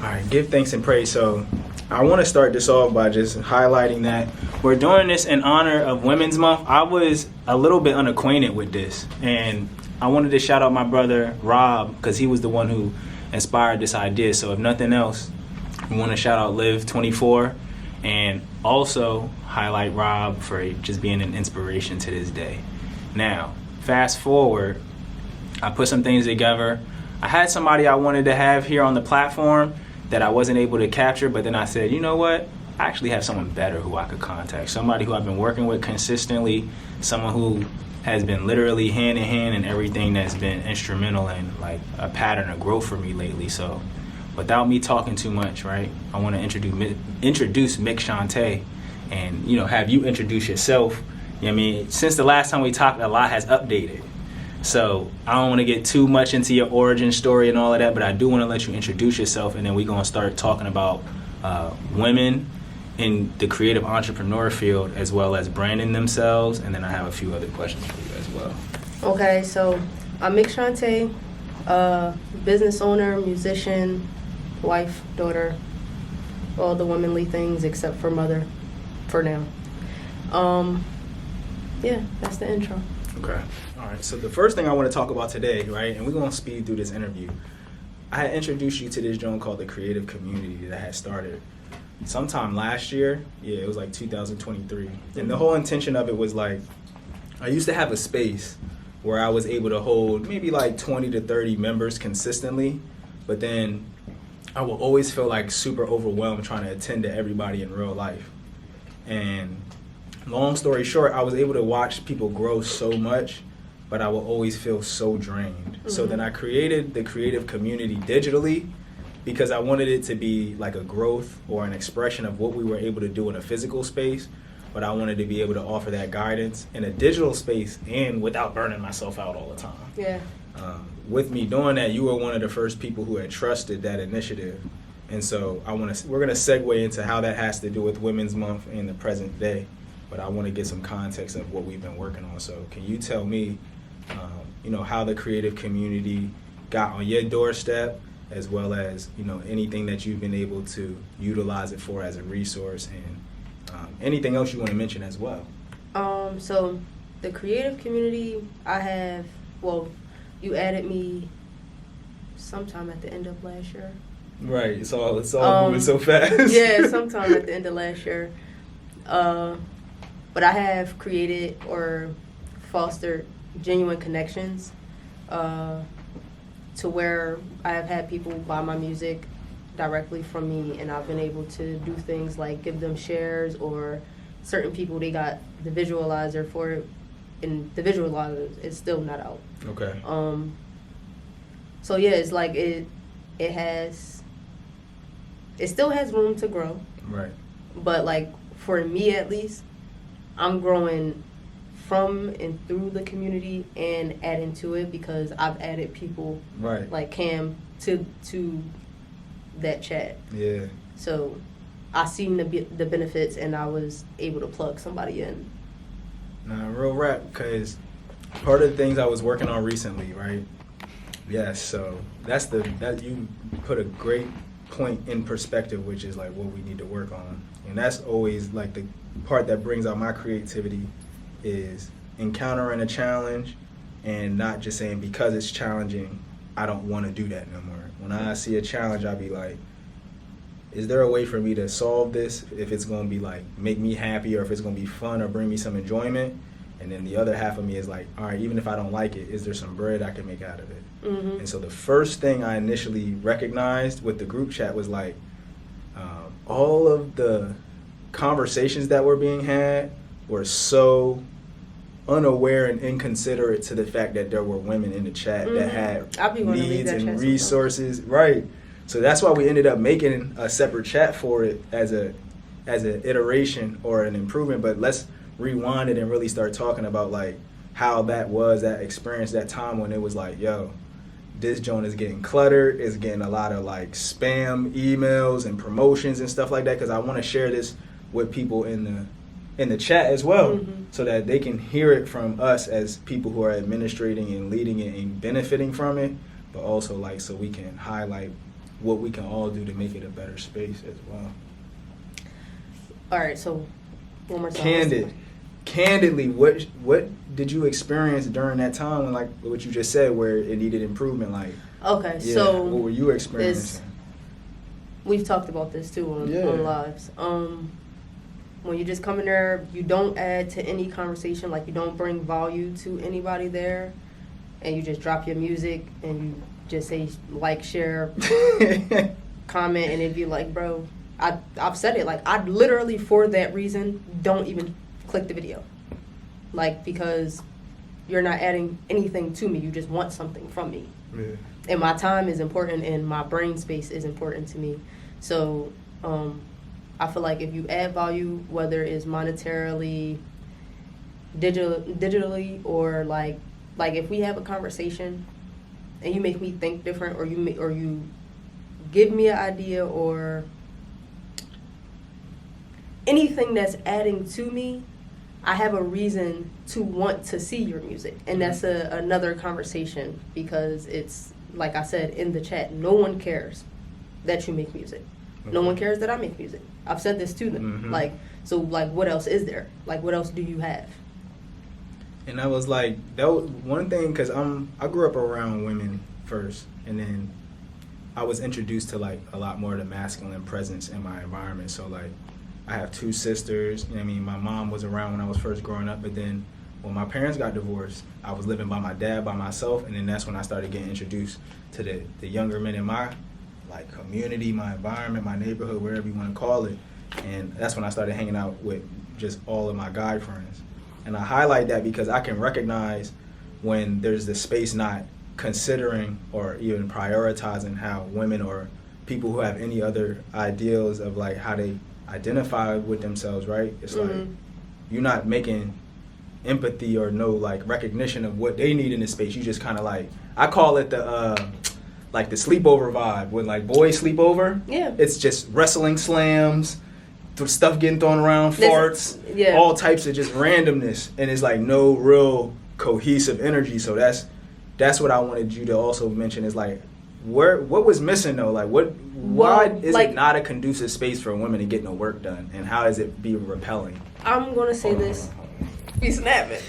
All right, give thanks and praise. So I want to start this off by just highlighting that we're doing this in honor of Women's Month. I was a little bit unacquainted with this, and I wanted to shout out my brother Rob because he was the one who inspired this idea. So if nothing else, we want to shout out Live24 and also highlight Rob for just being an inspiration to this day. Now, fast forward, I put some things together. I had somebody I wanted to have here on the platform that I wasn't able to capture, but then I said, you know what? I actually have someone better who I could contact. Somebody who I've been working with consistently, someone who has been literally hand in hand in everything that's been instrumental in like a pattern of growth for me lately. So without me talking too much, right, I want to introduce Michante and, you know, have you introduce yourself. You know what I mean? Since the last time we talked, a lot has updated. So I don't want to get too much into your origin story and all of that, but I do want to let you introduce yourself, and then we're going to start talking about women in the creative entrepreneur field as well as branding themselves, and then I have a few other questions for you as well. Okay, so I'm Michante, business owner, musician, wife, daughter, all the womanly things except for mother for now. Yeah, that's the intro. Okay. All right. So the first thing I want to talk about today, right, and we're going to speed through this interview. I had introduced you to this joint called the Creative Community that had started sometime last year. Yeah, it was like 2023. And the whole intention of it was like, I used to have a space where I was able to hold maybe like 20 to 30 members consistently, but then I will always feel like super overwhelmed trying to attend to everybody in real life. And long story short, I was able to watch people grow so much, but I will always feel so drained. Mm-hmm. So then I created the Creative Community digitally because I wanted it to be like a growth or an expression of what we were able to do in a physical space, but I wanted to be able to offer that guidance in a digital space and without burning myself out all the time. Yeah. With me doing that, you were one of the first people who had trusted that initiative. And so we're going to segue into how that has to do with Women's Month in the present day. But I want to get some context of what we've been working on. So can you tell me, you know, how the creative community got on your doorstep, as well as, you know, anything that you've been able to utilize it for as a resource, and anything else you want to mention as well? So the creative community, you added me sometime at the end of last year. Right. It's all moving so fast. Yeah, sometime at the end of last year. But I have created or fostered genuine connections to where I have had people buy my music directly from me, and I've been able to do things like give them shares, or certain people, they got the visualizer for it, and the visualizer is still not out. Okay. So yeah, it's like it still has room to grow. Right. But like for me at least, I'm growing from and through the community and adding to it because I've added people like Cam to that chat. Yeah. So I seen the benefits, and I was able to plug somebody in. Nah, real rap, because part of the things I was working on recently, right? Yes, so that you put a great point in perspective, which is like what we need to work on. And that's always like the part that brings out my creativity, is encountering a challenge and not just saying because it's challenging, I don't want to do that no more. When I see a challenge, I'll be like, is there a way for me to solve this, if it's going to be like make me happy, or if it's going to be fun or bring me some enjoyment? And then the other half of me is like, all right, even if I don't like it, is there some bread I can make out of it? Mm-hmm. And so the first thing I initially recognized with the group chat was like, all of the conversations that were being had were so unaware and inconsiderate to the fact that there were women in the chat that had needs and resources. Right. So that's why we ended up making a separate chat for it as an iteration or an improvement. But let's rewind it and really start talking about like how that was, that experience, that time when it was like, yo, this joint is getting cluttered, it's getting a lot of like spam emails and promotions and stuff like that, because I want to share this with people in the chat as well, so that they can hear it from us as people who are administrating and leading it and benefiting from it, but also like so we can highlight what we can all do to make it a better space as well. All right, so one more time. Candidly, what did you experience during that time when, like what you just said, where it needed improvement? Like, okay, yeah, so what were you experiencing? We've talked about this too on lives. When you just come in there, you don't add to any conversation, like you don't bring value to anybody there, and you just drop your music and you just say like, share, comment, and it'd be like, bro, I've said it, like I literally for that reason don't even click the video, like because you're not adding anything to me, you just want something from me. Yeah. And my time is important and my brain space is important to me. So I feel like if you add value, whether it's monetarily, digitally, or like if we have a conversation and you make me think different, or you give me an idea or anything that's adding to me, I have a reason to want to see your music. And that's another conversation, because it's, like I said in the chat, no one cares that you make music. No one cares that I make music. I've said this to them. Mm-hmm. Like, so like what else is there? Like, what else do you have? And I was like, that was one thing, because I grew up around women first, and then I was introduced to like a lot more of the masculine presence in my environment. So like, I have 2 sisters. You know what I mean, my mom was around when I was first growing up, but then when my parents got divorced, I was living by my dad, by myself, and then that's when I started getting introduced to the younger men in my like community, my environment, my neighborhood, wherever you want to call it. And that's when I started hanging out with just all of my guy friends. And I highlight that because I can recognize when there's this space not considering or even prioritizing how women or people who have any other ideals of like how they identify with themselves, right? It's like you're not making empathy or no like recognition of what they need in this space. You just kind of like, I call it the like the sleepover vibe, when like boys sleep over. Yeah, it's just wrestling slams, stuff getting thrown around, farts, all types of just randomness, and it's like no real cohesive energy. So that's what I wanted you to also mention, is like what was missing though, like why is it not a conducive space for women to get no work done, and how is it be repelling? I'm gonna say this. Be snapping.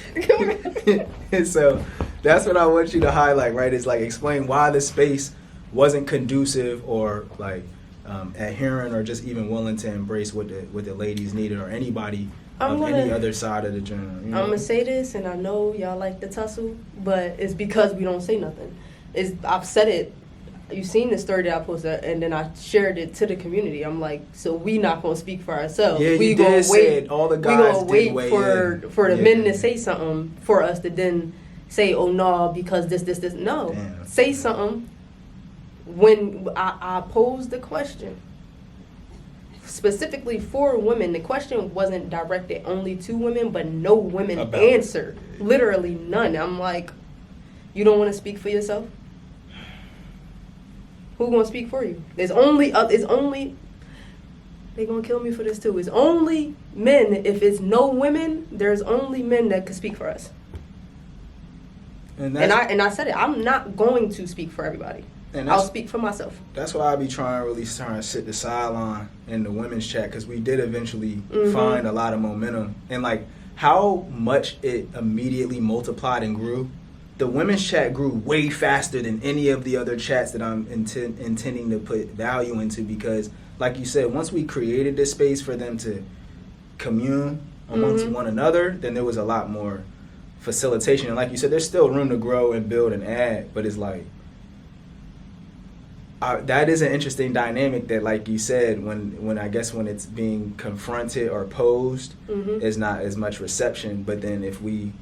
And so that's what I want you to highlight, right? Is like explain why the space wasn't conducive or like adherent or just even willing to embrace what the ladies needed, or anybody any other side of the gender. You know? I'm gonna say this, and I know y'all like the tussle, but it's because we don't say nothing. I've said it. You've seen the story that I posted, and then I shared it to the community. I'm like, so we not gonna speak for ourselves. Yeah, we you gonna did say it. All the guys we gonna wait for the men to say something for us to then say, oh no, because this. No, damn. Say something. When I posed the question specifically for women, the question wasn't directed only to women, but no women answered. Literally none. I'm like, you don't want to speak for yourself? Who gonna speak for you? It's only they gonna kill me for this too. It's only men. If it's no women, there's only men that can speak for us. And I said it. I'm not going to speak for everybody. I'll speak for myself. That's why I be trying to sit the sideline in the women's chat, because we did eventually find a lot of momentum, and like how much it immediately multiplied and grew. The women's chat grew way faster than any of the other chats that I'm intending to put value into, because like you said, once we created this space for them to commune amongst one another, then there was a lot more facilitation. And like you said, there's still room to grow and build and add, but it's like that is an interesting dynamic that, like you said, when I guess when it's being confronted or posed, is not as much reception. But then if we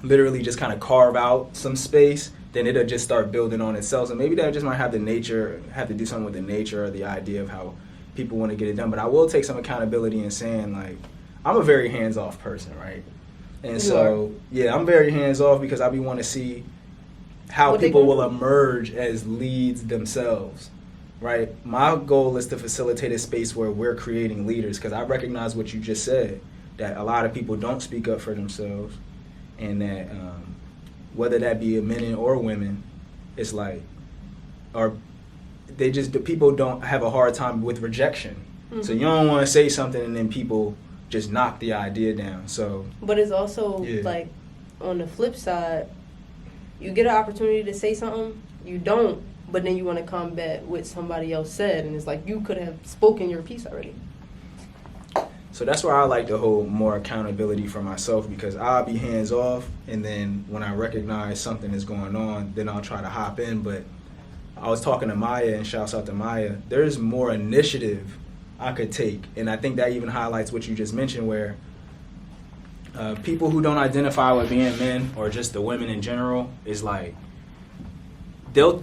literally just kind of carve out some space, then it'll just start building on itself. So maybe that just might have to do something with the nature or the idea of how people want to get it done. But I will take some accountability in saying, like, I'm a very hands-off person, right? And I'm very hands-off because I be want to see how people will emerge as leads themselves, right? My goal is to facilitate a space where we're creating leaders, because I recognize what you just said, that a lot of people don't speak up for themselves, and that whether that be men or women, it's like, or the people don't have a hard time with rejection. Mm-hmm. So you don't want to say something and then people just knock the idea down. So, but it's also like on the flip side, you get an opportunity to say something, you don't, but then you want to combat what somebody else said, and it's like you could have spoken your piece already. So that's why I like to hold more accountability for myself, because I'll be hands off, and then when I recognize something is going on, then I'll try to hop in. But I was talking to Maya, and shouts out to Maya, there's more initiative I could take, and I think that even highlights what you just mentioned, where people who don't identify with being men, or just the women in general, is like they'll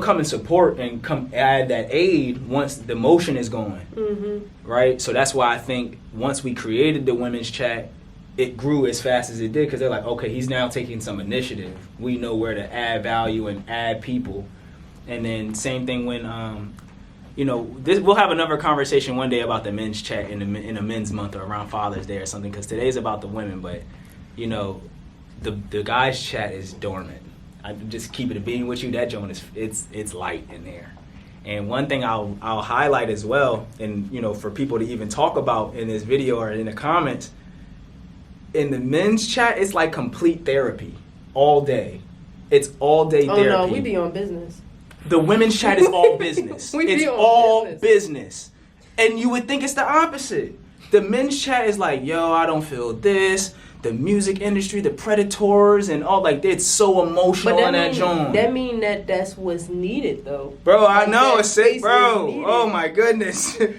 come and support and come add that aid once the motion is going. Mm-hmm. Right? So that's why I think once we created the women's chat, it grew as fast as it did, because they're like, okay, he's now taking some initiative. We know where to add value and add people. And then same thing when we'll have another conversation one day about the men's chat in a men's month or around Father's Day or something, because today's about the women, but the guys chat is dormant. I just keep it a being with you. That joint is it's light in there. And one thing I'll highlight as well, and for people to even talk about in this video or in the comments, in the men's chat, it's like complete therapy all day. It's all day therapy. Oh no, we be on business. The women's chat is all business. It's all business. And you would think it's the opposite. The men's chat is like, yo, I don't feel this. The music industry, the predators, and all, like, it's so emotional in that joint. That mean that's what's needed, though. Bro, I know. It's sick, bro. Oh, my goodness. And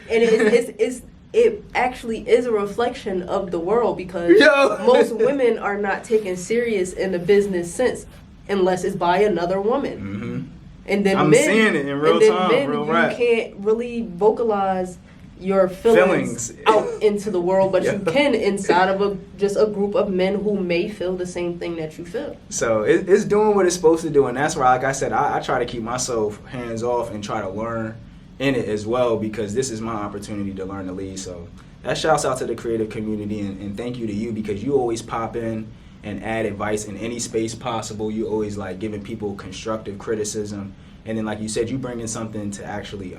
it actually is a reflection of the world, because most women are not taken serious in the business sense unless it's by another woman. Mm-hmm. And then I'm seeing it in real time, real rap. You can't really vocalize your feelings out into the world, but you can inside of just a group of men who may feel the same thing that you feel. So it's doing what it's supposed to do, and that's why, like I said, I try to keep myself hands off and try to learn in it as well, because this is my opportunity to learn to lead. So that shouts out to the creative community, and thank you to you, because you always pop in and add advice in any space possible. You always like giving people constructive criticism, and then like you said, you bring in something to actually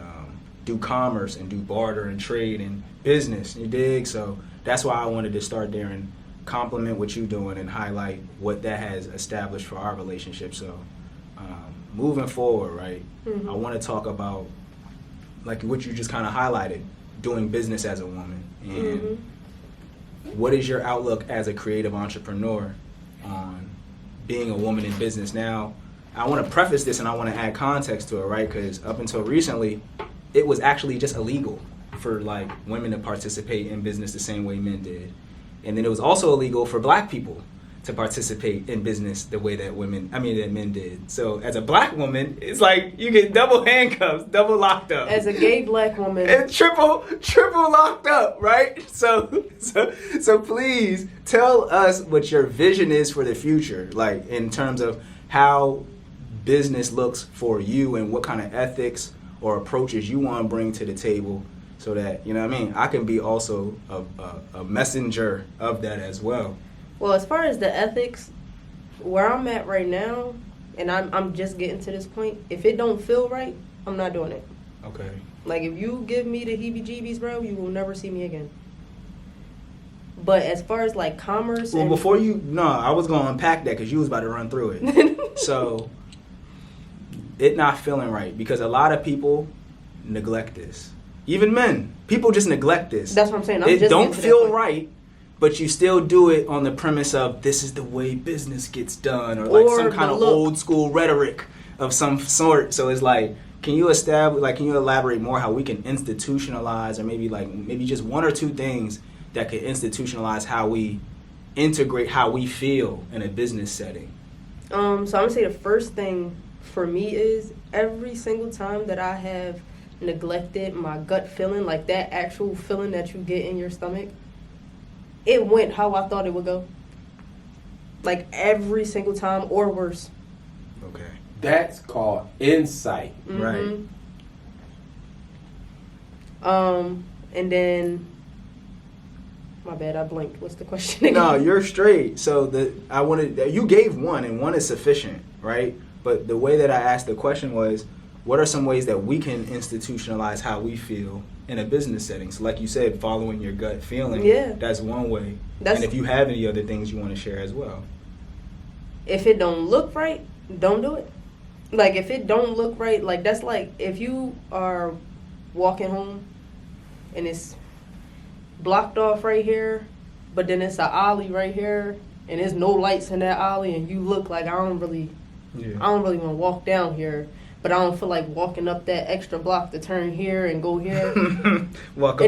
do commerce and do barter and trade and business, you dig? So that's why I wanted to start there and compliment what you're doing and highlight what that has established for our relationship. So moving forward, right, I want to talk about like what you just kind of highlighted, doing business as a woman. And what is your outlook as a creative entrepreneur on being a woman in business? Now, I want to preface this and I want to add context to it, right? Because up until recently, it was actually just illegal for like women to participate in business the same way men did. And then it was also illegal for black people to participate in business the way that men did. So as a black woman, it's like you get double handcuffs, double locked up. As a gay black woman. And triple locked up, right? So please tell us what your vision is for the future, like in terms of how business looks for you and what kind of ethics or approaches you want to bring to the table, so that, I can be also a messenger of that as well. Well, as far as the ethics, where I'm at right now, and I'm just getting to this point, if it don't feel right, I'm not doing it. Okay. Like, if you give me the heebie-jeebies, bro, you will never see me again. But as far as, like, commerce... Well, I was going to unpack that because you was about to run through it. So, it not feeling right, because a lot of people neglect this. Even men. People just neglect this. That's what I'm saying. It don't feel right, but you still do it on the premise of this is the way business gets done, or like some kind of old school rhetoric of some sort. So it's like, can you elaborate more how we can institutionalize, or maybe just one or two things that could institutionalize how we integrate how we feel in a business setting? So I'm gonna say the first thing for me is every single time that I have neglected my gut feeling, like that actual feeling that you get in your stomach, it went how I thought it would go. Like every single time, or worse. Okay. That's called insight. Right. And then, my bad, I blinked. What's the question again? No, you're straight. So you gave one, and one is sufficient, right? But the way that I asked the question was, what are some ways that we can institutionalize how we feel in a business setting? So like you said, following your gut feeling, that's one way. And if you have any other things you want to share as well. If it don't look right, don't do it. Like, if it don't look right, like, that's like if you are walking home and it's blocked off right here, but then it's an alley right here, and there's no lights in that alley, and you look like I don't really want to walk down here, but I don't feel like walking up that extra block to turn here and go here. And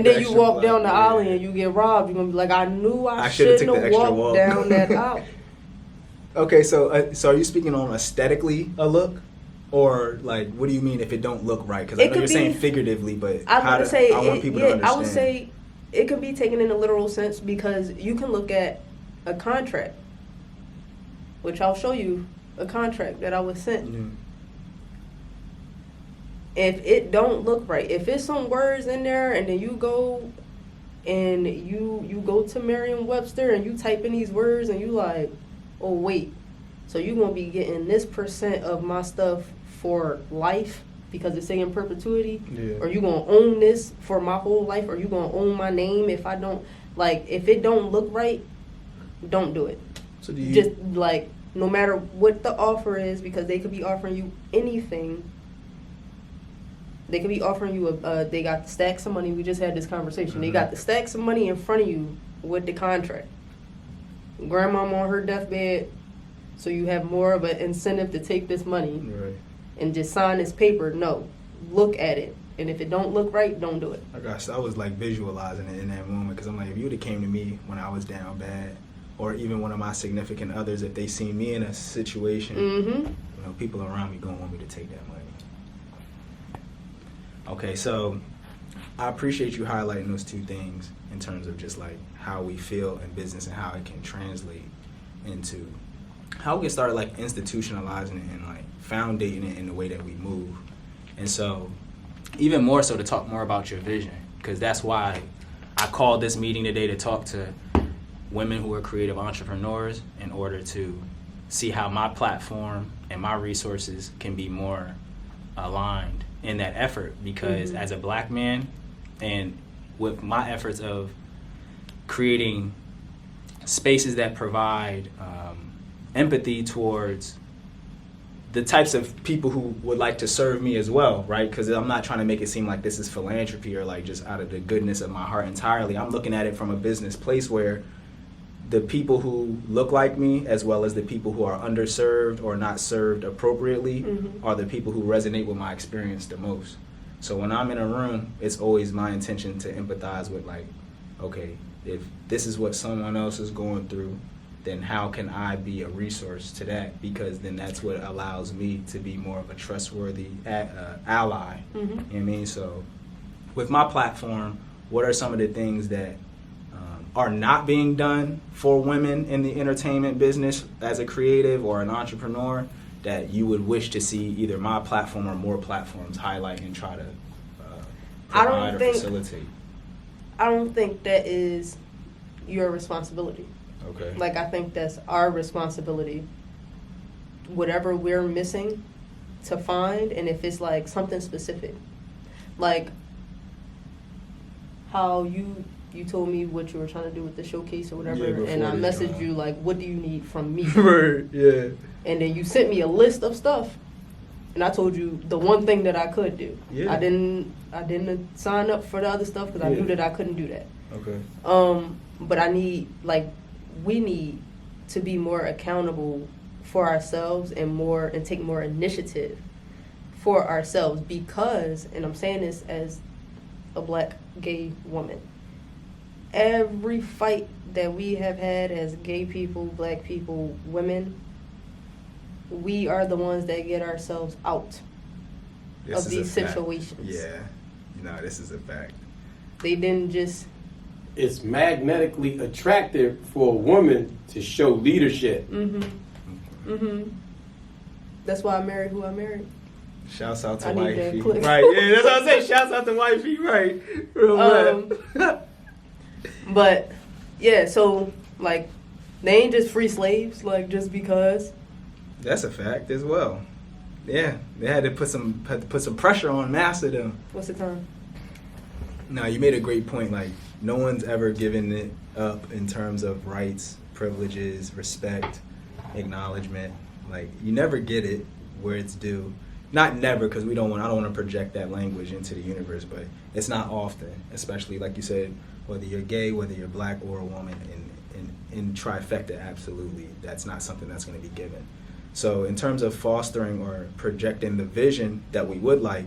then you walk down the alley and you get robbed. You're gonna be like, I knew I shouldn't have walked down that alley. Okay, so are you speaking on aesthetically a look? Or, like, what do you mean if it don't look right? Because I know you're saying figuratively, but I want people to understand. I would say it could be taken in a literal sense, because you can look at a contract, which I'll show you a contract that I was sent. Yeah. If it don't look right, if it's some words in there, and then you go and you go to Merriam-Webster and you type in these words and you like, oh wait, so you're gonna be getting this % of my stuff for life because it's saying perpetuity, or you gonna own this for my whole life, or you gonna own my name if I don't, like, if it don't look right, don't do it. So do you just, like, no matter what the offer is, because they could be offering you anything. They could be offering you they got the stacks of money. We just had this conversation. Mm-hmm. They got the stacks of money in front of you with the contract. Grandmama on her deathbed, so you have more of an incentive to take this money and just sign this paper. No, look at it. And if it don't look right, don't do it. I was like visualizing it in that moment, because I'm like, if you would have came to me when I was down bad, or even one of my significant others, if they see me in a situation, people around me gonna want me to take that money. Okay, so I appreciate you highlighting those two things in terms of just like how we feel in business and how it can translate into how we can start like institutionalizing it and like foundating it in the way that we move. And so even more so to talk more about your vision, because that's why I called this meeting today, to talk to women who are creative entrepreneurs in order to see how my platform and my resources can be more aligned in that effort. Because as a black man, and with my efforts of creating spaces that provide empathy towards the types of people who would like to serve me as well, right? Because I'm not trying to make it seem like this is philanthropy or like just out of the goodness of my heart entirely. I'm looking at it from a business place where the people who look like me, as well as the people who are underserved or not served appropriately, are the people who resonate with my experience the most. So when I'm in a room, it's always my intention to empathize with, like, okay, if this is what someone else is going through, then how can I be a resource to that? Because then that's what allows me to be more of a trustworthy ally. You know what I mean? So with my platform, what are some of the things that are not being done for women in the entertainment business as a creative or an entrepreneur that you would wish to see either my platform or more platforms highlight and try to provide or facilitate? I don't think that is your responsibility. Okay. Like, I think that's our responsibility. Whatever we're missing to find, and if it's like something specific, like how you told me what you were trying to do with the showcase or whatever, and I messaged you like, what do you need from me? Right, yeah. And then you sent me a list of stuff, and I told you the one thing that I could do. Yeah. I didn't sign up for the other stuff because I knew that I couldn't do that. Okay. But we need to be more accountable for ourselves and take more initiative for ourselves, because, and I'm saying this as a black gay woman, every fight that we have had as gay people, black people, women, we are the ones that get ourselves out of these situations. Yeah, this is a fact. They didn't just... It's magnetically attractive for a woman to show leadership. That's why I married who I married. Shouts out to wifey. Right, yeah, that's what I'm saying. Shouts out to wifey, right. Real But, yeah, so, like, they ain't just free slaves, like, just because. That's a fact as well. Yeah, they had to put some pressure on master them. What's the time? No, you made a great point. Like, no one's ever given it up in terms of rights, privileges, respect, acknowledgement. Like, you never get it where it's due. Not never, because I don't want to project that language into the universe, but it's not often, especially like you said, whether you're gay, whether you're black or a woman, in trifecta, absolutely, that's not something that's going to be given. So in terms of fostering or projecting the vision that we would like,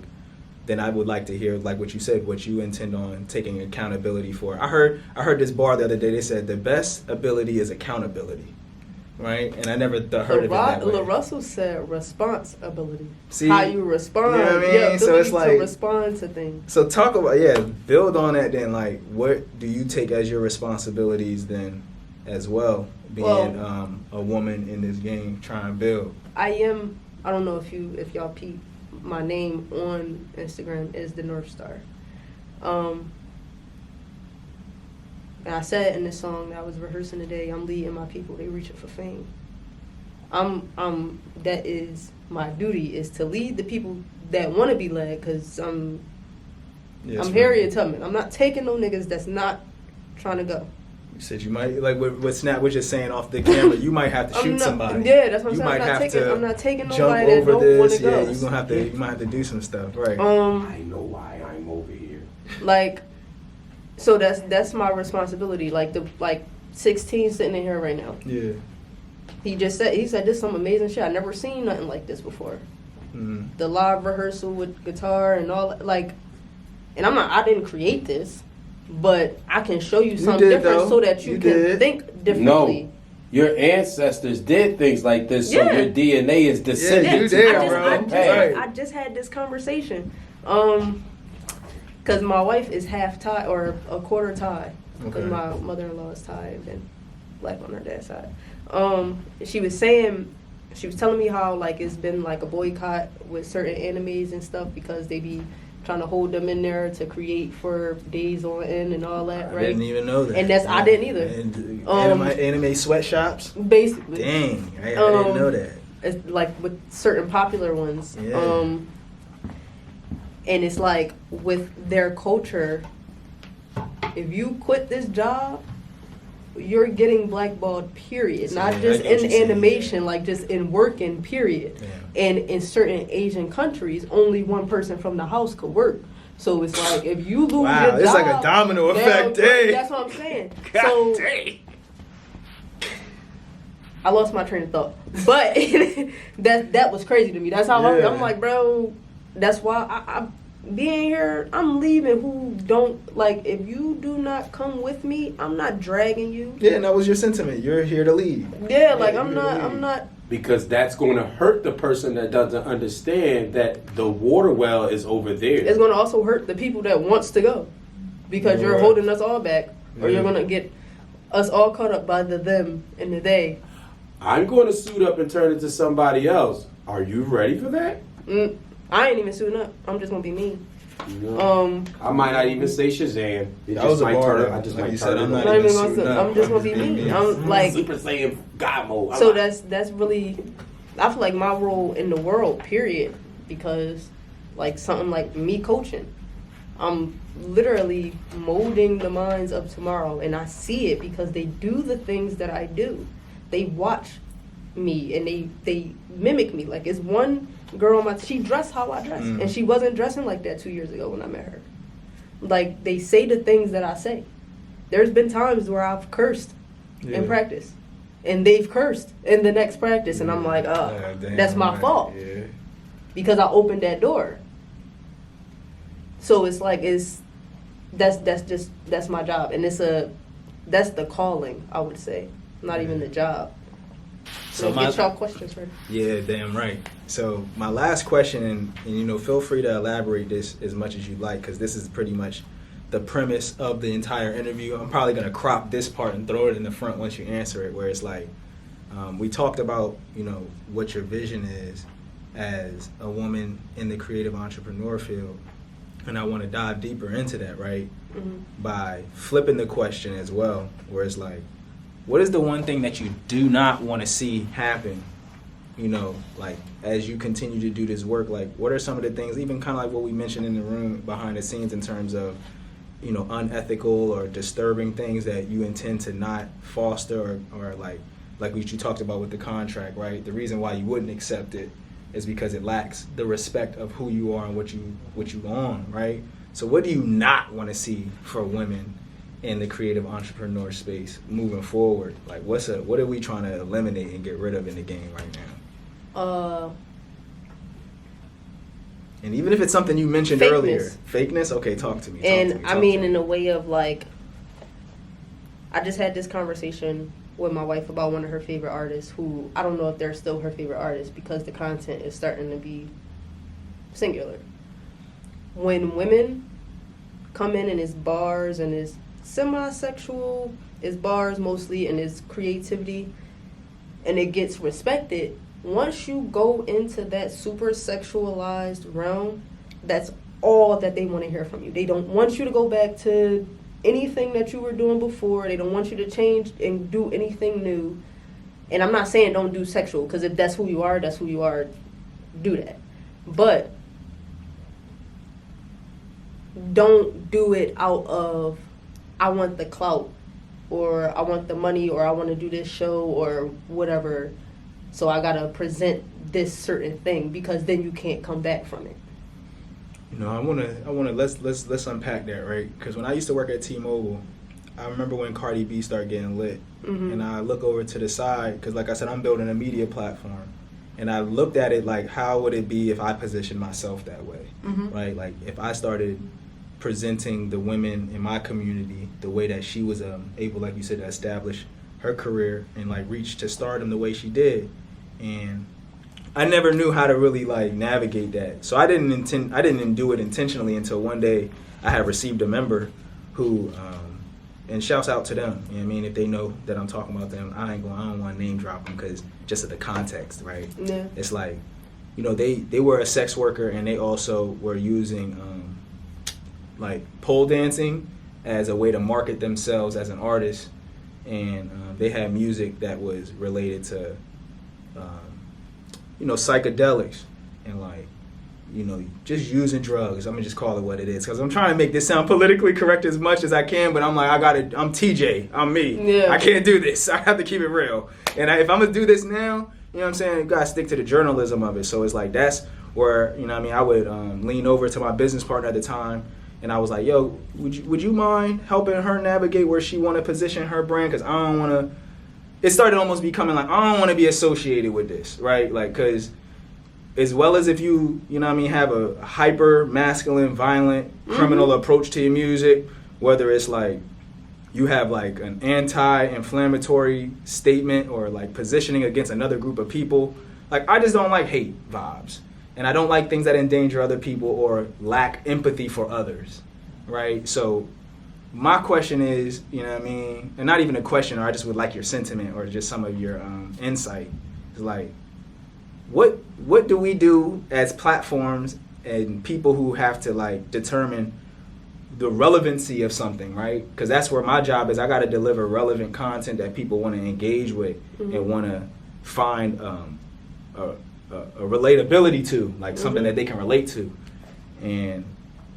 then I would like to hear, like what you said, what you intend on taking accountability for. I heard this bar the other day. They said the best ability is accountability, right? And I never heard of it that way. Russell said responsibility. See, how you respond. You know what I mean? Yeah, so it's like to respond to things. So talk about build on that. Then, like, what do you take as your responsibilities then, as well, being a woman in this game trying to build? I don't know if y'all peep. My name on Instagram is the North Star. And I said in this song that I was rehearsing today, I'm leading my people, they reaching for fame. That is my duty, is to lead the people that want to be led, because I'm Harriet Tubman. I'm not taking no niggas that's not trying to go. You said you might, like what Snap was just saying off the camera, you might have to shoot somebody. Yeah, that's what I'm saying. I'm not taking nobody that don't want to go. You might have to do some stuff, right? I know why I'm over here. Like, so that's my responsibility. Like 16 sitting in here right now. Yeah. He said this is some amazing shit. I never seen nothing like this before. Mm-hmm. The live rehearsal with guitar and all, like, and I didn't create this. But I can show you something different so that you can think differently. No, your ancestors did things like this, so your DNA is descendant. I just had this conversation. Because my wife is half Thai or a quarter Thai. Because my mother-in-law is Thai and then black on her dad's side. She was telling me how, like, it's been like a boycott with certain animes and stuff because they be trying to hold them in there to create for days on end and all that, right? I didn't even know that. And I didn't either. And anime sweatshops? Basically. Dang, I didn't know that. It's like with certain popular ones. Yeah. And it's like with their culture, if you quit this job, you're getting blackballed, period. So, not just in animation, like just in working, period. Yeah. And in certain Asian countries, only one person from the house could work. So it's like, if you lose your job... it's like a domino effect, That's what I'm saying. God dang. I lost my train of thought. But that was crazy to me. That's how I'm like, bro, that's why I being here, I'm leaving who don't, like, if you do not come with me, I'm not dragging you. Yeah, and that was your sentiment. You're here to lead. Yeah, like, I'm not. Because that's going to hurt the person that doesn't understand that the water well is over there. It's going to also hurt the people that wants to go. Because you're holding us all back. Or you're going to get us all caught up by the them and the they. I'm going to suit up and turn into somebody else. Are you ready for that? I ain't even suiting up. I'm just gonna be me. No. I might not even say Shazam. It just might turn. I just like might you turn. Said, I'm just gonna be me. I'm like Super Saiyan God mode. So that's really, I feel like my role in the world, period. Because like something like me coaching, I'm literally molding the minds of tomorrow, and I see it because they do the things that I do. They watch me and they mimic me. Like, it's one girl she dressed how I dress, and she wasn't dressing like that 2 years ago when I met her. Like, they say the things that I say. There's been times where I've cursed in practice, and they've cursed in the next practice, and I'm like, that's my fault because I opened that door. So it's like that's my job, and that's the calling, I would say, not even the job. So get y'all questions ready. Yeah, damn right. So my last question, and feel free to elaborate this as much as you like, because this is pretty much the premise of the entire interview. I'm probably going to crop this part and throw it in the front once you answer it, where it's like, we talked about, what your vision is as a woman in the creative entrepreneur field, and I want to dive deeper into that, right? Mm-hmm. By flipping the question as well, where it's like, what is the one thing that you do not want to see happen you know, like as you continue to do this work, like what are some of the things, even kind of like what we mentioned in the room behind the scenes in terms of, you know, unethical or disturbing things that you intend to not foster, or like what you talked about with the contract, right? The reason why you wouldn't accept it is because it lacks the respect of who you are and what you own, right? So what do you not want to see for women in the creative entrepreneur space moving forward? Like what are we trying to eliminate and get rid of in the game right now? And even if it's something you mentioned earlier, fakeness, okay, talk to me. In a way of like, I just had this conversation with my wife about one of her favorite artists who, I don't know if they're still her favorite artist because the content is starting to be singular. When women come in and it's bars and it's semi-sexual, it's bars mostly, and it's creativity, and it gets respected, once you go into that super sexualized realm, that's all that they want to hear from you. They don't want you to go back to anything that you were doing before. They don't want you to change and do anything new. And I'm not saying don't do sexual, because if that's who you are, do that. But don't do it out of, I want the clout, or I want the money, or I want to do this show, or whatever. So I gotta present this certain thing, because then you can't come back from it. You know, I wanna let's unpack that, right? Because when I used to work at T-Mobile, I remember when Cardi B started getting lit, and I look over to the side, because like I said, I'm building a media platform, and I looked at it like, how would it be if I positioned myself that way, right? Like if I started presenting the women in my community the way that she was able, like you said, to establish her career and like reach to stardom the way she did. And I never knew how to really like navigate that. So I didn't do it intentionally until one day I had received a member who, and shouts out to them. You know what I mean? If they know that I'm talking about them, I don't want to name drop them, because just of the context, right? Yeah. It's like, you know, they were a sex worker, and they also were using like pole dancing as a way to market themselves as an artist. And they had music that was related to, you know, psychedelics and like, you know, just using drugs. I'm gonna just call it what it is, because I'm trying to make this sound politically correct as much as I can, but I'm like, I'm TJ, I'm me. Yeah. I can't do this. I have to keep it real. And if I'm gonna do this now, you know what I'm saying, you gotta stick to the journalism of it. So it's like, that's where, you know what I mean, I would lean over to my business partner at the time, and I was like, yo, would you mind helping her navigate where she want to position her brand? Because I don't want to, it started almost becoming like, I don't want to be associated with this, right? Like, because as well as if you know what I mean, have a hyper masculine, violent, criminal approach to your music, whether it's like you have like an anti-inflammatory statement or like positioning against another group of people, like I just don't like hate vibes. And I don't like things that endanger other people or lack empathy for others, right? So my question is, you know what I mean, and not even a question, or I just would like your sentiment or just some of your insight. It's like, what do we do as platforms and people who have to like determine the relevancy of something, right? Because that's where my job is. I got to deliver relevant content that people want to engage with and want to find a relatability to, like something that they can relate to. And,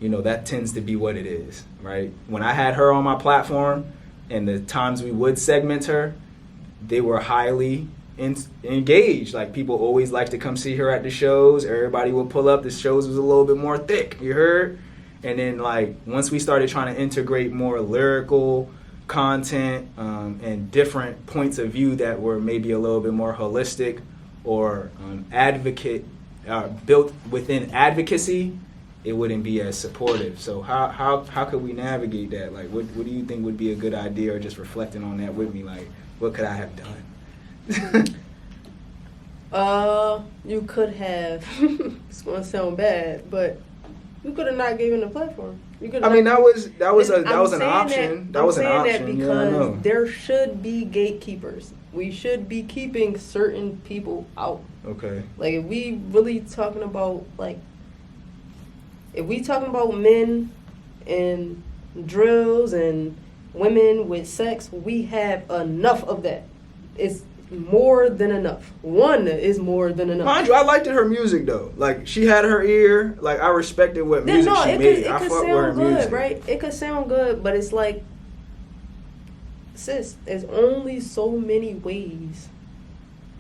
you know, that tends to be what it is, right? When I had her on my platform and the times we would segment her, they were highly engaged. Like people always like to come see her at the shows. Everybody would pull up. The shows was a little bit more thick, you heard? And then like once we started trying to integrate more lyrical content and different points of view that were maybe a little bit more holistic or built within advocacy, it wouldn't be as supportive. So how could we navigate that? Like what do you think would be a good idea, or just reflecting on that with me, like what could I have done? You could have, it's gonna sound bad, but you could have not given the platform. I mean, that was an option. That was an option. Because there should be gatekeepers. We should be keeping certain people out. Okay. Like if we really talking about men and drills and women with sex, we have enough of that. It's more than enough. One is more than enough. Mind you, I liked her music though. Like she had her ear. Like I respected what music she made. I could fuck with her sound good, music. right? It could sound good, but it's like, sis, there's only so many ways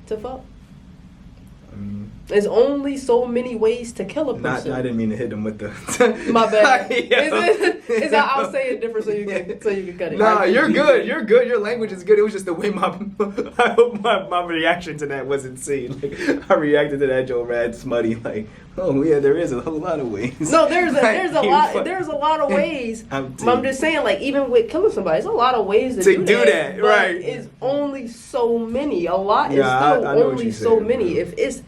to fuck. There's only so many ways to kill a person. I didn't mean to hit them with the. My bad. I'll say it different so you can cut it. Nah, you're good. You're good. Your language is good. It was just the way I hope my reaction to that wasn't seen. Like I reacted to that Joe Rad smutty. Like, oh yeah, there is a whole lot of ways. No, there's a lot of ways. I'm just saying, like even with killing somebody, there's a lot of ways to do that. Right? It's only so many. A lot is still only so many. If it's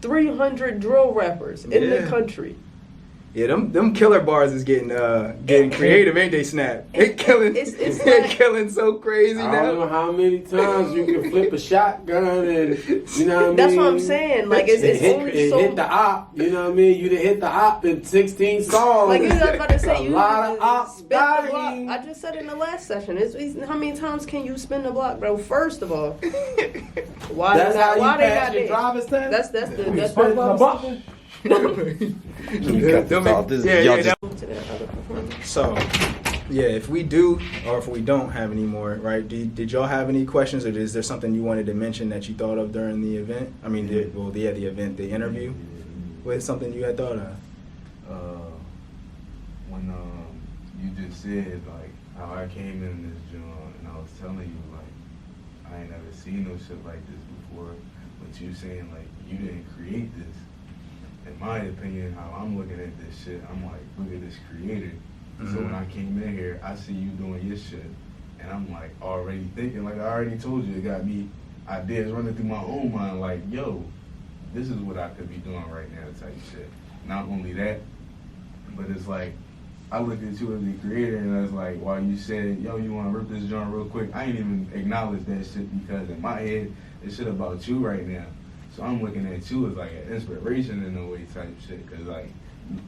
300 drill rappers in the country. Yeah, them killer bars is getting creative, ain't they? Snap, they killing, they're killing so crazy now. I don't know how many times you can flip a shotgun and you know what I mean. That's what I'm saying. Like it's only so hit the op. You know what I mean. You done hit the op in 16 songs. Like you was about to say, you a lot of ops spin the block. I just said in the last session. It's how many times can you spin the block, bro? First of all, why that's how you why they pass got your that? driver's test. That's So, yeah, if we do or if we don't have any more, right? Did y'all have any questions, or is there something you wanted to mention that you thought of during the event? I mean, the interview. With something you had thought of? When you just said like how I came in this joint and I was telling you like I ain't never seen no shit like this before, but you saying like you didn't create this. In my opinion, how I'm looking at this shit, I'm like, look at this creator. Mm-hmm. So when I came in here, I see you doing your shit, and I'm like already thinking, like I already told you, it got me ideas running through my own mind, like, yo, this is what I could be doing right now type shit. Not only that, but it's like, I looked at you as the creator, and I was like, while you said, yo, you want to rip this joint real quick, I ain't even acknowledge that shit because in my head, it's shit about you right now. So I'm looking at you as like an inspiration in a way type shit. Cause like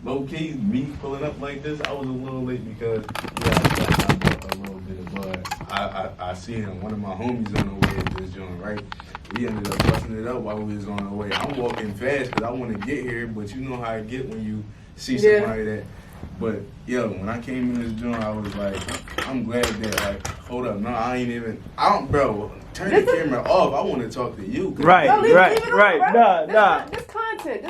low key, me pulling up like this, I was a little late because I bought a little bit of bud. I see him, one of my homies on the way at this joint, right? He ended up busting it up while we was on the way. I'm walking fast because I want to get here, but you know how I get when you see somebody that. But yo, when I came in this joint, I was like, I'm glad that like, hold up, no, bro. Turn the camera off. I want to talk to you. Right. Nah. This content.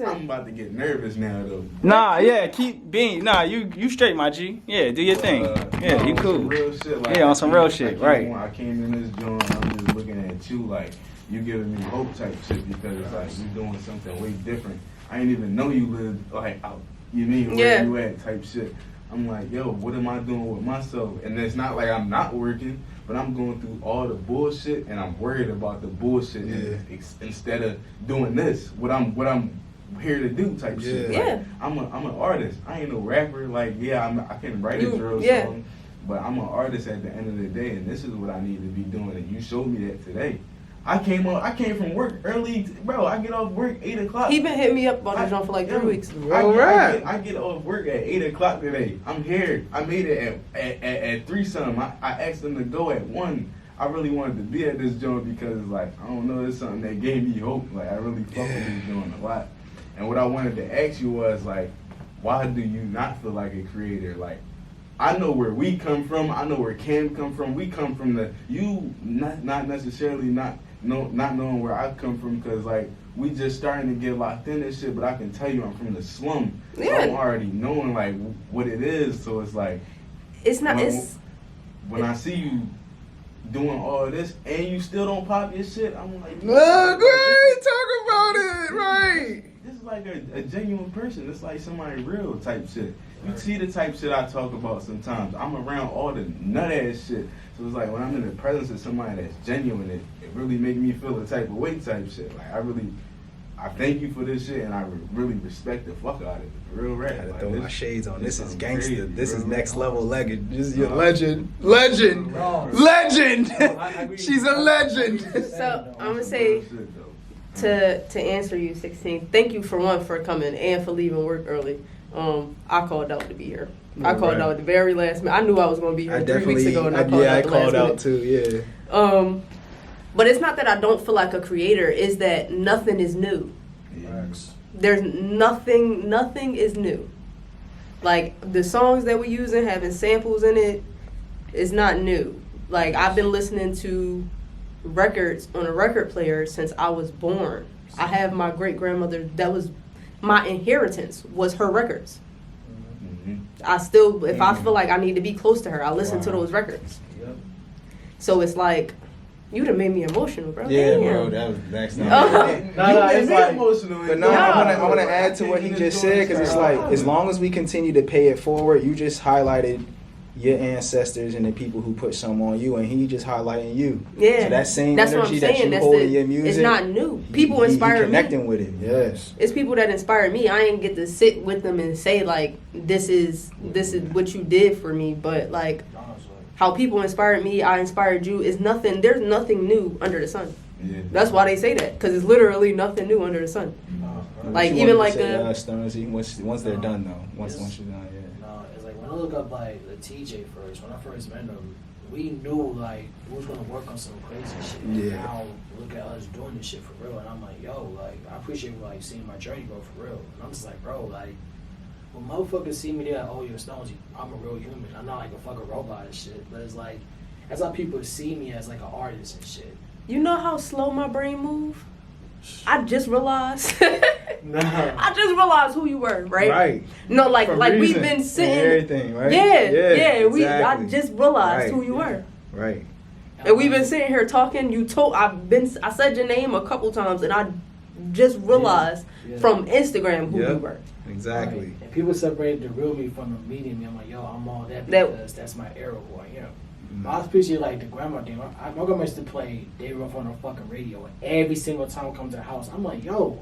I'm about to get nervous now, though. Nah, yeah, keep being. Nah, you straight, my G. Yeah, do your thing. Yeah, you cool. Some real shit, like, on some real shit, right. When I came in this joint, I'm just looking at you like, you giving me hope type shit because it's like, you doing something way different. I didn't even know you lived, like, out, you mean, where you at type shit. I'm like, yo, what am I doing with myself? And it's not like I'm not working. But I'm going through all the bullshit, and I'm worried about the bullshit instead of doing this. What I'm here to do type shit. Like, I'm an artist. I ain't no rapper. Like I can write a drill song, but I'm an artist at the end of the day, and this is what I need to be doing. And you showed me that today. I came from work early, bro. I get off work 8 o'clock. He been hitting me up on the joint for like 3 weeks. I get off work at 8 o'clock today. I'm here. I made it at 3 something. I asked them to go at 1. I really wanted to be at this joint because it's like, I don't know, it's something that gave me hope. Like I really fuck with this joint a lot. And what I wanted to ask you was like, why do you not feel like a creator? Like, I know where we come from. I know where Cam come from. We come from not necessarily not knowing where I come from because like we just starting to get locked in this shit. But I can tell you I'm from the slum. So I'm already knowing like what it is. So it's like it's not. When I see you doing all this and you still don't pop your shit, I'm like, great, talk about it, right? This is like a genuine person. It's like somebody real type shit. You see the type shit I talk about sometimes. I'm around all the nut ass shit. So it's like when I'm in the presence of somebody that's genuine, it really make me feel a type of way type shit. Like I thank you for this shit and I really respect the fuck out of it. Real rap. I gotta like, throw my shades on. This is gangster. Crazy, this is next level legend. This is your legend. Legend. She's a legend. So I'm gonna say to answer you, 16. Thank you for coming and for leaving work early. I called out to be here. I called out at the very last minute. I knew I was going to be here 3 weeks ago, and I called out the last minute. Too. Yeah. But it's not that I don't feel like a creator. It's that nothing is new. There's nothing is new. Like, the songs that we're using, having samples in it, is not new. Like, I've been listening to records on a record player since I was born. I have my great-grandmother, that was my inheritance, was her records. I still, if I feel like I need to be close to her, I listen to those records. So it's like, you done made me emotional, bro. Yeah, Damn. bro, that's not. It's like emotional. But no, I want to add to what he just said, because it's like, as long as we continue to pay it forward, you just highlighted your ancestors and the people who put some on you, and he just highlighting you. Yeah, so that same that's energy that you hold in your music, it's not new. People inspire me. Connecting with it, yes. It's people that inspire me. I ain't get to sit with them and say like, this is what you did for me. But like, how people inspired me, I inspired you. Is nothing. There's nothing new under the sun. Yeah. That's why they say that, because it's literally nothing new under the sun. Like, even like the Stonesy, once they're done though, once you're done, yeah. It's like when I look up like the TJ first, when I first met him, we knew like we was gonna work on some crazy shit. And Yeah. now look at us doing this shit for real, and I'm like, yo, like I appreciate like seeing my journey go for real. And I'm just like, bro, like when motherfuckers see me, they're like, oh, you're Stonesy. I'm a real human. I'm not like a fucking robot and shit. But it's like that's how people see me as like an artist and shit. You know how slow my brain move? I just realized. Nah. I just realized who you were, right? Right. No, like For we've reason been and sitting. everything, right? Yeah. Exactly. I just realized Right. who you were, Right. and we've been sitting here talking. I said your name a couple times, and I just realized Yeah. from Instagram who you Yep. were. Exactly. Right. And people separated the real me from the media me. I'm like, yo, I'm all that That- because that's my era who I am. I appreciate like the grandma thing. My grandma used to play They Rough on the fucking radio every single time I come to the house. I'm like, yo,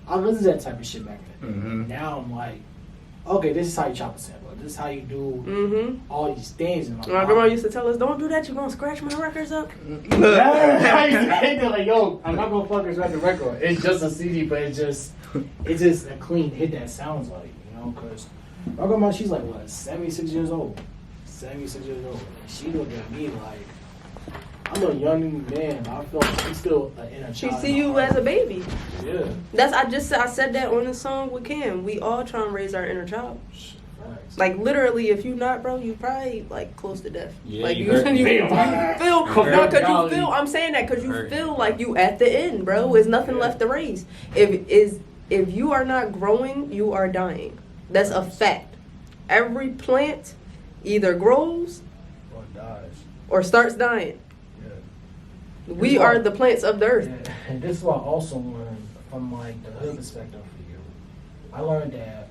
I listened to that type of shit back then. Mhm. Now I'm like, okay, this is how you chop a sample. This is how you do Mm-hmm. all these things. And My grandma used to tell us, "Don't do that. You're gonna scratch my records up." I used to hate that, like, yo, I'm not gonna fucking scratch the record. It's just a CD, but it's just a clean hit that sounds like, you know, because my grandma, she's like, what, 76 years old? 76 years old. And she looked at me like, I'm a young man, but I feel like I'm still an inner She child. see you as a baby. Yeah. I said that on the song with Cam. We all trying to raise our inner child. Facts. Like, literally, if you not, bro, you probably like close to death. Yeah, like you you hurt me. feel no, cause you feel. I'm saying that because you Hurt. feel like you at the end, bro. There's nothing left to raise. If you are not growing, you are dying. That's a fact. Every plant either grows Or dies. or starts dying. Yeah. We are the plants of the earth. Yeah. And this is what I also learned from like the hood perspective for you. I learned that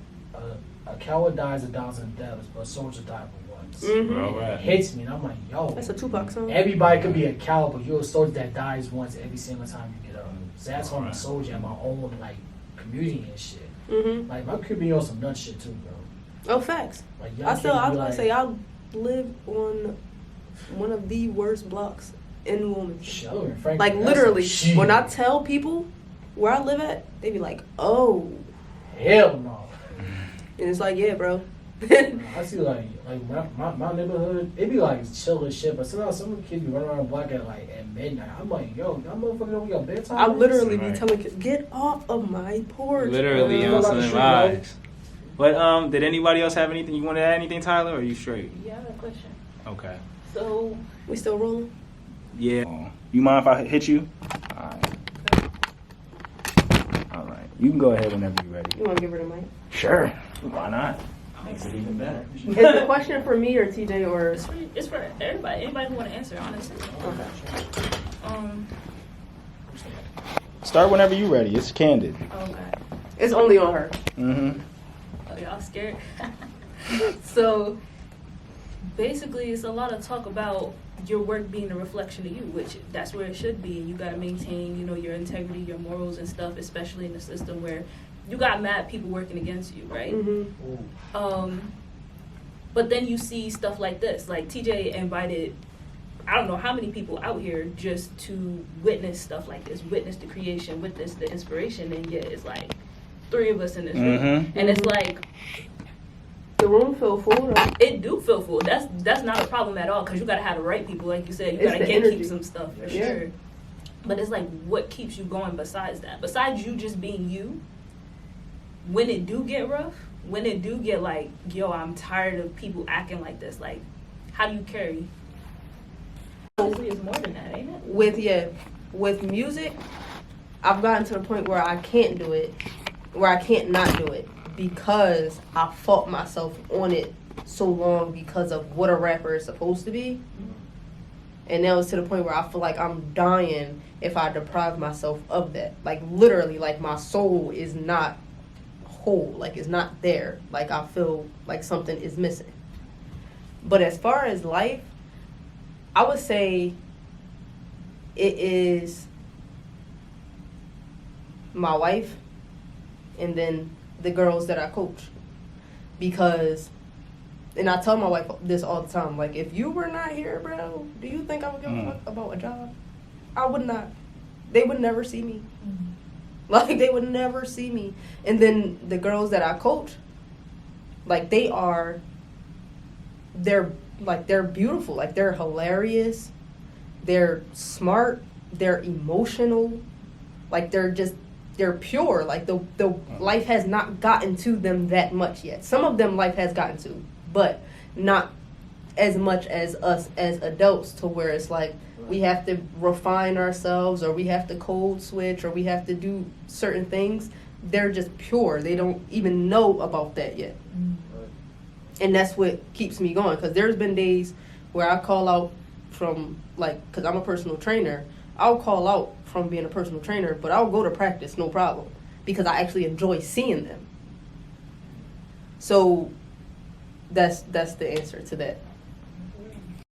a coward dies 1,000 deaths, but a soldier dies for once. Mm-hmm. It hits me, and I'm like, yo. That's a Tupac song. Everybody could be a coward, but you're a soldier that dies once every single time you get up. So that's why I'm a soldier in my own like community and shit. Mm-hmm. Like my could be on some nut shit too, bro. Oh, facts. Like I was gonna like, say I live on one of the worst blocks in New Orleans. Shelling, frankly, Like that's literally, some shit. when I tell people where I live at, they be like, "Oh," Hell no. and it's like, "Yeah, bro." I see like my neighborhood, it be like chill as shit, but sometimes some of the kids be running around the block at midnight. I'm like, yo, y'all motherfuckers don't got bedtime. I literally be Right. telling kids, "Get off of my porch." Literally bro. on some Like, vibes. But did anybody else have anything you want to add? Anything, Tyler? Or are you straight? Yeah, I have a question. Okay. So, We still rolling? Yeah. You mind if I hit you? All right. All right. You can go ahead whenever you're ready. You want to give her the mic? Sure. Why not? Makes it even better. Is the question for me or TJ or? it's for everybody. Anybody who want to answer, honestly. Okay. Start whenever you're ready. It's candid. Okay. It's only on her. Mm-hmm. Oh, y'all scared? So, basically, it's a lot of talk about your work being a reflection of you, which that's where it should be. And you got to maintain, your integrity, your morals and stuff, especially in a system where you got mad people working against you, right? Mm-hmm. But then you see stuff like this. Like, TJ invited, I don't know how many people out here just to witness stuff like this, witness the creation, witness the inspiration, and yet it's like 3 of us in this room. Mm-hmm. And it's like, The room feel full though. it do feel full. That's not a problem at all, because you got to have the right people. Like you said, you It's got to the energy. gatekeep some stuff, for Yeah. sure. But it's like, what keeps you going besides that? Besides you just being you, when it do get rough, when it do get like, yo, I'm tired of people acting like this, like, how do you carry? Obviously, it's more than that, ain't it? With music, I've gotten to the point where I can't do it, where I can't not do it, because I fought myself on it so long because of what a rapper is supposed to be. And now it's to the point where I feel like I'm dying if I deprive myself of that. Like, literally, like, my soul is not whole. Like, it's not there. Like, I feel like something is missing. But as far as life, I would say it is my wife and then the girls that I coach. Because... And I tell my wife this all the time. Like, if you were not here, bro, do you think I would give a fuck about a job? I would not. They would never see me. Like, they would never see me. And then the girls that I coach, like, they're beautiful. Like, they're hilarious. They're smart. They're emotional. Like, they're pure. Like, the life has not gotten to them that much yet. Some of them life has gotten to, but not as much as us as adults, to where it's like we have to refine ourselves, or we have to code switch, or we have to do certain things. They're just pure. They don't even know about that yet. And that's what keeps me going, because there's been days where I call out from, like, because I'm a personal trainer, I'll call out from being a personal trainer, but I'll go to practice, no problem, because I actually enjoy seeing them. So that's the answer to that.